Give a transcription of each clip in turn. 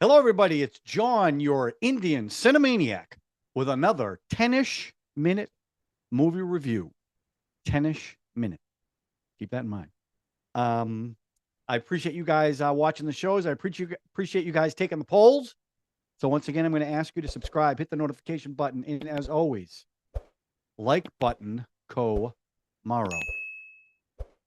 Hello, everybody. It's John, your Indian Cine-MANIAC, with another 10-ish minute movie review. 10-ish minute. Keep that in mind. I appreciate you guys watching the shows. I appreciate you guys taking the polls. So once again, I'm going to ask you to subscribe, hit the notification button, and as always, like button co-morrow.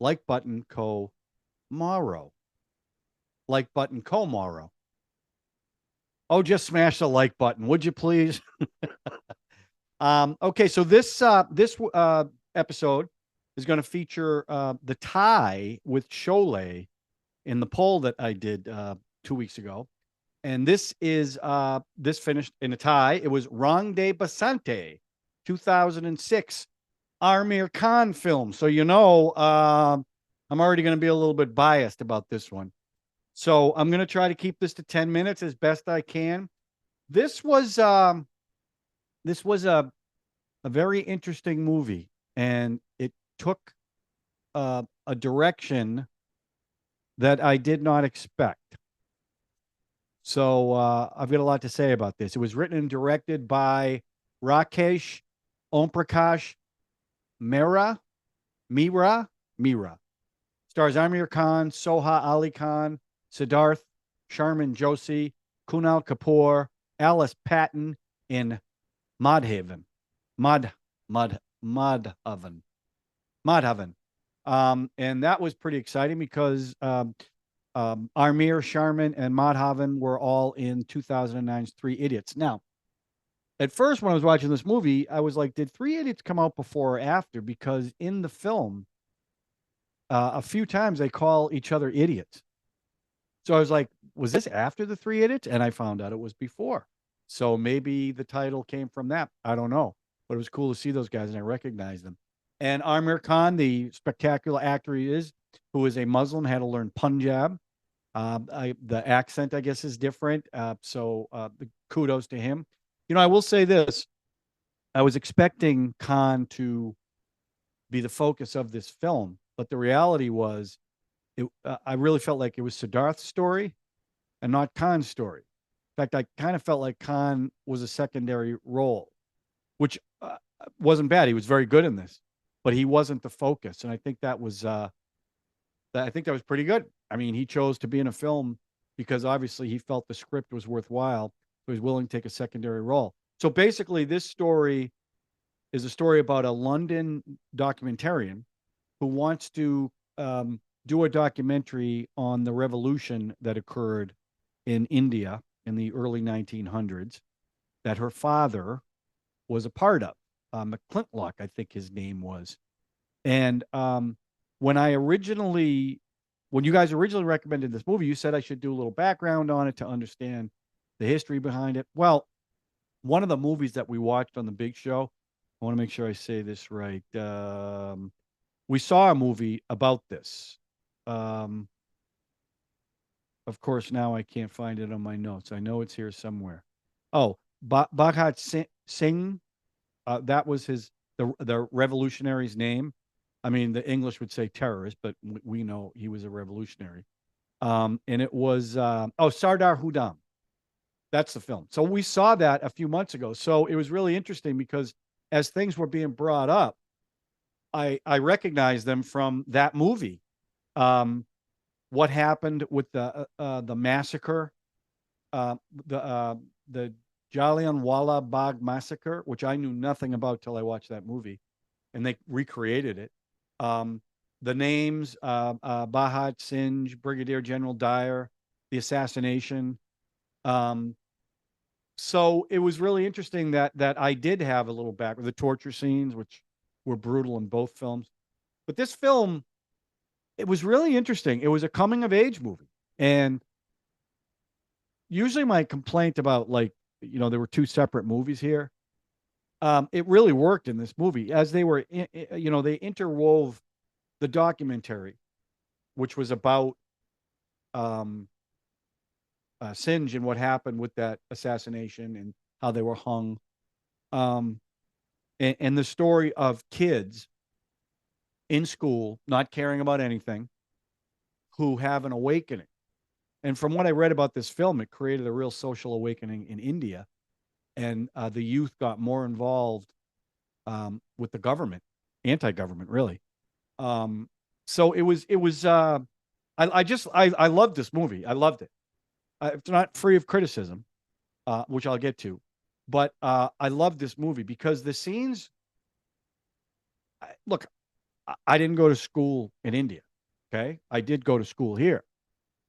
Like button co-morrow. Like button co-morrow. Oh, just smash the like button, would you please? Okay, so this episode is going to feature the tie with Sholay in the poll that I did 2 weeks ago, and this finished in a tie. It was Rang De Basanti, 2006 Aamir Khan film. So I'm already going to be a little bit biased about this one. So I'm going to try to keep this to 10 minutes as best I can. This was a very interesting movie, and it took a direction that I did not expect. So I've got a lot to say about this. It was written and directed by Rakyeysh Omprakash Mehra. Stars Aamir Khan, Soha Ali Khan, Siddarth, Sharman Josji, Kunal Kapoor, Alice Patten, and Madhavan. Madhavan. And that was pretty exciting because Aamir, Sharman, and Madhavan were all in 2009's Three Idiots. Now, at first, when I was watching this movie, I was like, did Three Idiots come out before or after? Because in the film, a few times they call each other idiots. So I was like, was this after the Three Idiots? And I found out it was before. So maybe the title came from that. I don't know. But it was cool to see those guys, and I recognized them. And Aamir Khan, the spectacular actor he is, who is a Muslim, had to learn Punjab. The accent, I guess, is different. So kudos to him. I will say this. I was expecting Khan to be the focus of this film, but the reality was I really felt like it was Siddarth's story and not Khan's story. In fact, I kind of felt like Khan was a secondary role, which wasn't bad. He was very good in this, but he wasn't the focus. And I think that was pretty good. I mean, he chose to be in a film because obviously he felt the script was worthwhile, so he's willing to take a secondary role. So basically, this story is a story about a London documentarian who wants to do a documentary on the revolution that occurred in India in the early 1900s that her father was a part of. McClintock, I think his name was. And when you guys originally recommended this movie, you said I should do a little background on it to understand the history behind it. Well, one of the movies that we watched on the big show, I want to make sure I say this right. We saw a movie about this. Of course, now I can't find it on my notes. I know it's here somewhere. Oh, Bhagat Singh, that was the revolutionary's name. I mean, the English would say terrorist, but we know he was a revolutionary. And it was Sardar Udham. That's the film. So we saw that a few months ago. So it was really interesting because as things were being brought up, I recognized them from that movie. What happened with the massacre, the Jallianwala Bagh massacre, which I knew nothing about till I watched that movie, and they recreated it. The names, Bhagat Singh, Brigadier General Dyer, the assassination. So it was really interesting that I did have a little back with the torture scenes, which were brutal in both films. But this film, it was really interesting. It was a coming of age movie. And usually my complaint about there were two separate movies here. It really worked in this movie as they were, they interwove the documentary, which was about Singh and what happened with that assassination and how they were hung. And the story of kids in school, not caring about anything, who have an awakening And from what I read about this film, it created a real social awakening in India, and the youth got more involved with the government, anti-government, really. Um, so it was. I loved this movie. I loved it. It's not free of criticism, which I'll get to, but I loved this movie because the scenes. Look, I didn't go to school in India. Okay, I did go to school here,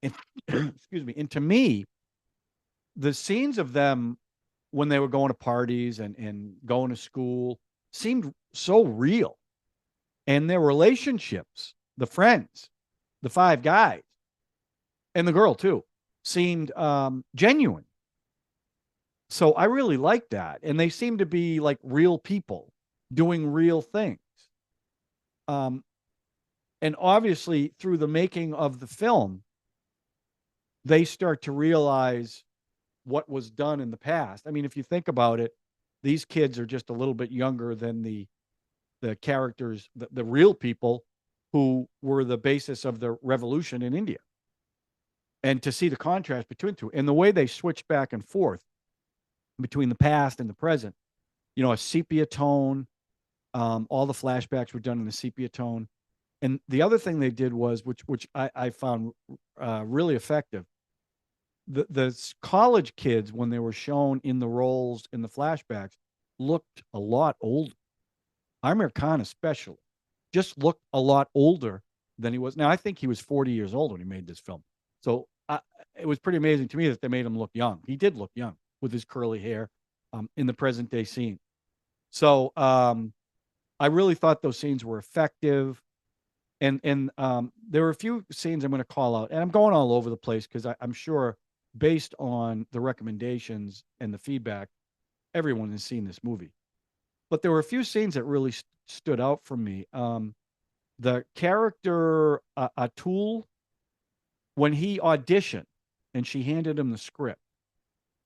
and excuse me. And to me, the scenes of them when they were going to parties and going to school seemed so real, and their relationships, the friends, the five guys, and the girl too, seemed genuine. So I really liked that, and they seemed to be like real people doing real things. Um, and obviously, through the making of the film, they start to realize what was done in the past. I mean, if you think about it, these kids are just a little bit younger than the characters, the real people who were the basis of the revolution in India. And to see the contrast between the two and the way they switch back and forth between the past and the present, a sepia tone. All the flashbacks were done in a sepia tone. And the other thing they did was, which I found really effective, the college kids, when they were shown in the roles in the flashbacks, looked a lot older. Aamir Khan especially just looked a lot older than he was. Now, I think he was 40 years old when he made this film. So it was pretty amazing to me that they made him look young. He did look young with his curly hair in the present day scene. So I really thought those scenes were effective. And there were a few scenes I'm going to call out, and I'm going all over the place because I'm sure, based on the recommendations and the feedback, everyone has seen this movie. But there were a few scenes that really stood out for me. The character Atul, when he auditioned, and she handed him the script,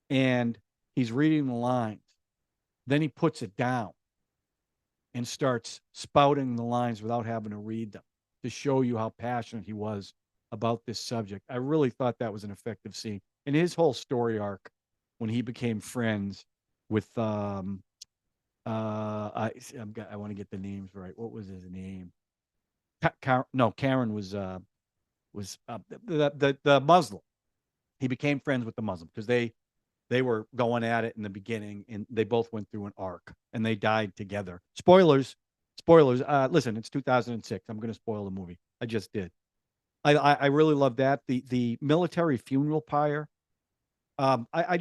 and he's reading the lines, then he puts it down and starts spouting the lines without having to read them, to show you how passionate he was about this subject. I really thought that was an effective scene. And his whole story arc, when he became friends with I want to get the names right. What was his name? No, Karen was the Muslim. He became friends with the Muslim because they were going at it in the beginning, and they both went through an arc, and they died together. Spoilers. Listen, it's 2006. I'm going to spoil the movie. I just did. I really love that. The military funeral pyre. I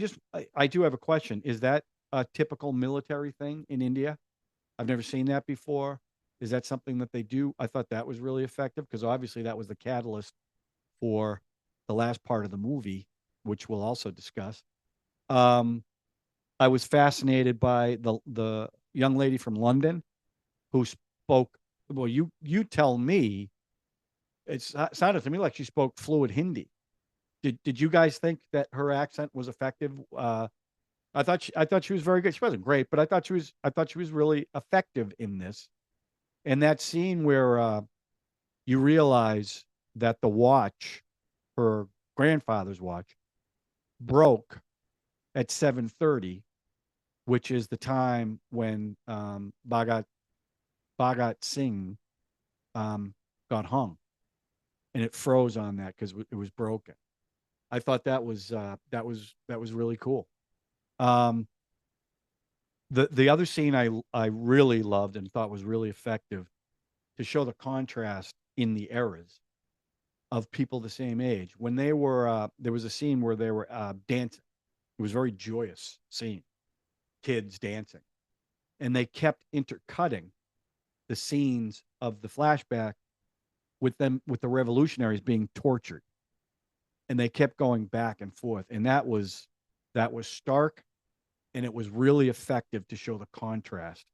do have a question. Is that a typical military thing in India? I've never seen that before. Is that something that they do? I thought that was really effective because obviously that was the catalyst for the last part of the movie, which we'll also discuss. Um, I was fascinated by the young lady from London who spoke. Well, you tell me. It sounded to me like she spoke fluid Hindi. Did you guys think that her accent was effective? I thought she was very good. She wasn't great, but I thought she was really effective in this. And that scene where you realize that the watch, her grandfather's watch, broke at 7:30, which is the time when Bhagat Singh got hung, and it froze on that because it was broken. I thought that was really cool. Um, the other scene I really loved and thought was really effective to show the contrast in the eras of people the same age. When they were there was a scene where they were dancing. It was a very joyous scene, kids dancing, and they kept intercutting the scenes of the flashback with the revolutionaries being tortured, and they kept going back and forth, and that was stark, and it was really effective to show the contrast.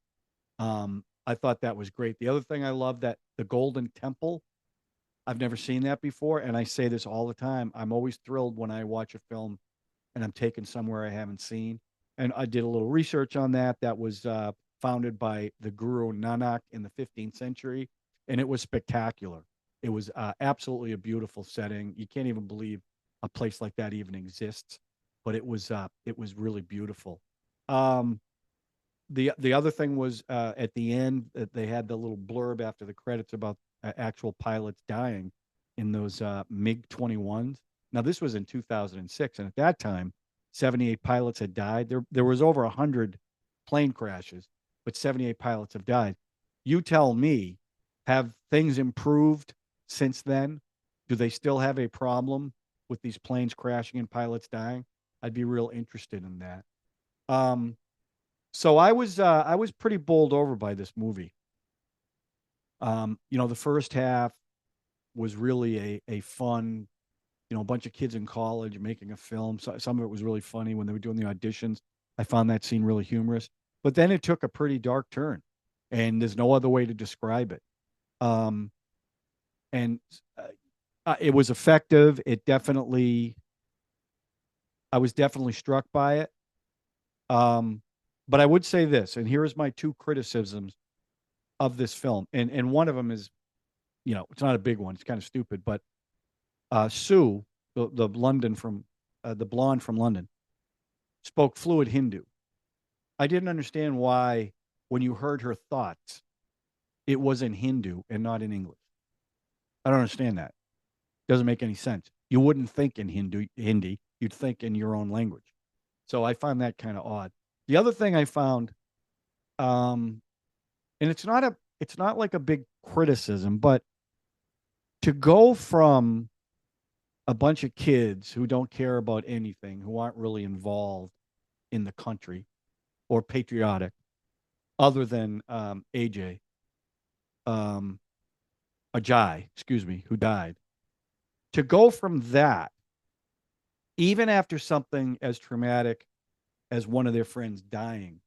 I thought that was great. The other thing I love, that the Golden Temple, I've never seen that before, and I say this all the time. I'm always thrilled when I watch a film and I'm taken somewhere I haven't seen. And I did a little research on that. That was founded by the Guru Nanak in the 15th century, and it was spectacular. It was absolutely a beautiful setting. You can't even believe a place like that even exists, but it was really beautiful. Um, the other thing was at the end they had the little blurb after the credits about actual pilots dying in those MiG-21s. Now this was in 2006, and at that time, 78 pilots had died. There was over 100 plane crashes, but 78 pilots have died. You tell me, have things improved since then? Do they still have a problem with these planes crashing and pilots dying? I'd be real interested in that. Um, so I was pretty bowled over by this movie. You know, the first half was really a fun, you know, a bunch of kids in college making a film. So some of it was really funny when they were doing the auditions. I found that scene really humorous. But then it took a pretty dark turn, and there's no other way to describe it. Um, and it was effective. It definitely, I was definitely struck by it. Um, but I would say this, and here is my two criticisms of this film, and one of them is, you know, it's not a big one. It's kind of stupid, but Sue, the London from the blonde from London, spoke fluent Hindu. I didn't understand why, when you heard her thoughts, it was in Hindu and not in English. I don't understand that. Doesn't make any sense. You wouldn't think in Hindi. You'd think in your own language. So I find that kind of odd. The other thing I found, um, and it's not like a big criticism, but to go from a bunch of kids who don't care about anything, who aren't really involved in the country or patriotic, other than AJ, um, Ajay, excuse me, who died, to go from that, even after something as traumatic as one of their friends dying,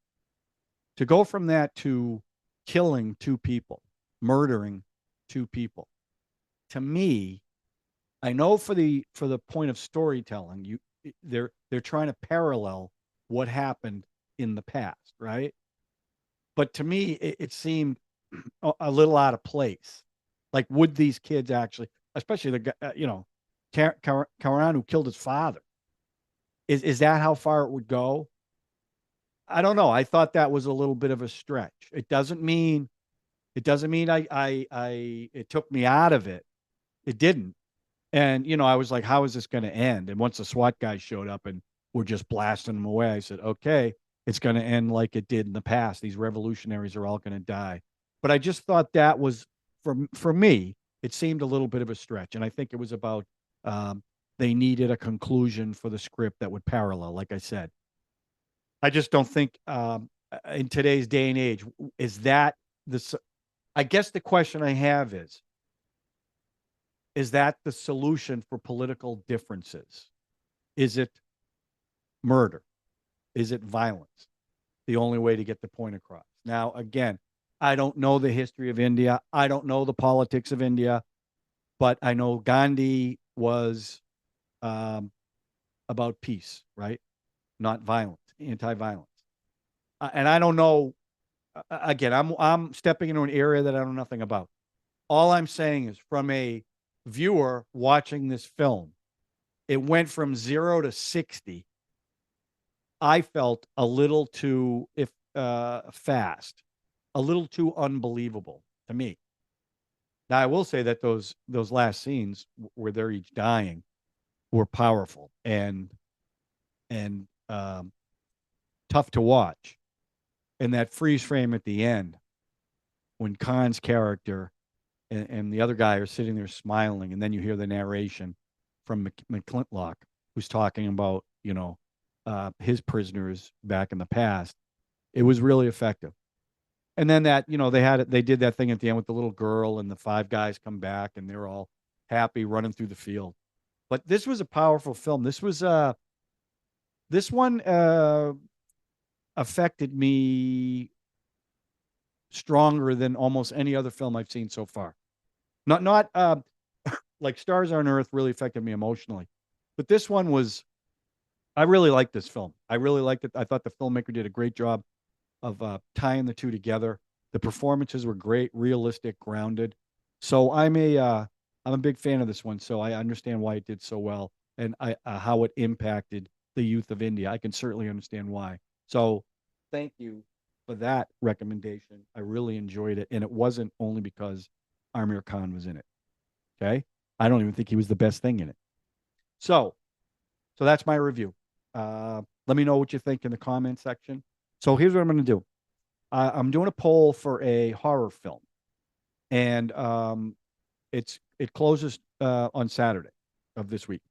to go from that to killing two people, murdering two people, to me, I know for the point of storytelling, they're trying to parallel what happened in the past, right? But to me, it seemed a little out of place. Like, would these kids actually, especially the guy, you know, Karan who killed his father, is that how far it would go? I don't know. I thought that was a little bit of a stretch. It doesn't mean I it took me out of it. It didn't. And, you know, I was like, how is this going to end? And once the SWAT guys showed up and were just blasting them away, I said, okay, it's going to end like it did in the past. These revolutionaries are all going to die. But I just thought that was, for me, it seemed a little bit of a stretch. And I think it was about they needed a conclusion for the script that would parallel, like I said. I just don't think in today's day and age, is that the, I guess the question I have is that the solution for political differences? Is it murder? Is it violence? The only way to get the point across. Now, again, I don't know the history of India. I don't know the politics of India, but I know Gandhi was um, about peace, right? Not violence, anti-violence. And I don't know. Again, I'm stepping into an area that I know nothing about. All I'm saying is, from a viewer watching this film, it went from 0 to 60. I felt a little too if fast, a little too unbelievable to me. Now I will say that those last scenes where they're each dying were powerful and tough to watch. And that freeze frame at the end when Khan's character and the other guy are sitting there smiling, and then you hear the narration from McClintock, who's talking about, you know, his prisoners back in the past. It was really effective. And then that, you know, they did that thing at the end with the little girl, and the five guys come back and they're all happy running through the field. But this was a powerful film. This one affected me stronger than almost any other film I've seen so far. Not like Stars on Earth really affected me emotionally, but this one was. I really liked this film. I really liked it. I thought the filmmaker did a great job of tying the two together. The performances were great, realistic, grounded. So I'm a big fan of this one. So I understand why it did so well. and how it impacted the youth of India. I can certainly understand why. So thank you for that recommendation. I really enjoyed it. And it wasn't only because Aamir Khan was in it. Okay. I don't even think he was the best thing in it. So that's my review. Let me know what you think in the comment section. So here's what I'm going to do. I'm doing a poll for a horror film, and it closes on Saturday of this week.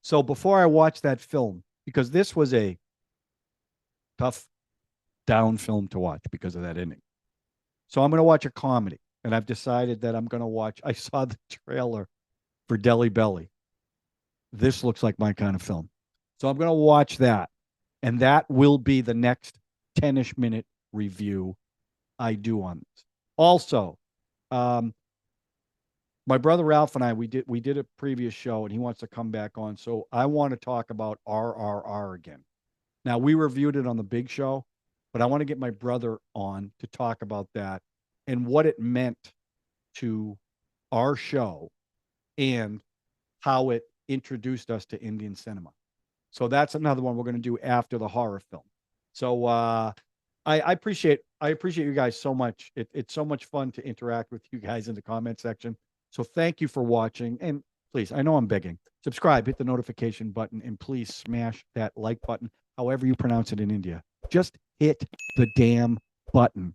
So before I watch that film, because this was a tough down film to watch because of that ending. So I'm going to watch a comedy, and I've decided that I'm going to watch. I saw the trailer for Delhi Belly. This looks like my kind of film. So I'm going to watch that, and that will be the next 10-ish minute review I do on this. Also, my brother Ralph and I, we did a previous show, and he wants to come back on. So I want to talk about RRR again. Now, we reviewed it on the big show, but I want to get my brother on to talk about that and what it meant to our show and how it introduced us to Indian cinema. So that's another one we're going to do after the horror film. So I appreciate you guys so much. It's so much fun to interact with you guys in the comment section. So thank you for watching. And please, I know I'm begging, subscribe, hit the notification button, and please smash that like button, however you pronounce it in India. Just hit the damn button.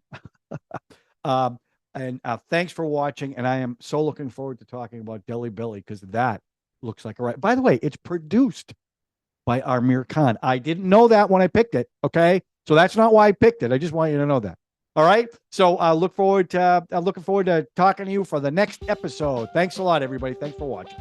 And thanks for watching. And I am so looking forward to talking about Delhi Belly, because that looks like a right. By the way, it's produced by Aamir Khan. I didn't know that when I picked it. Okay. So that's not why I picked it. I just want you to know that. All right. So I'm looking forward to talking to you for the next episode. Thanks a lot, everybody. Thanks for watching.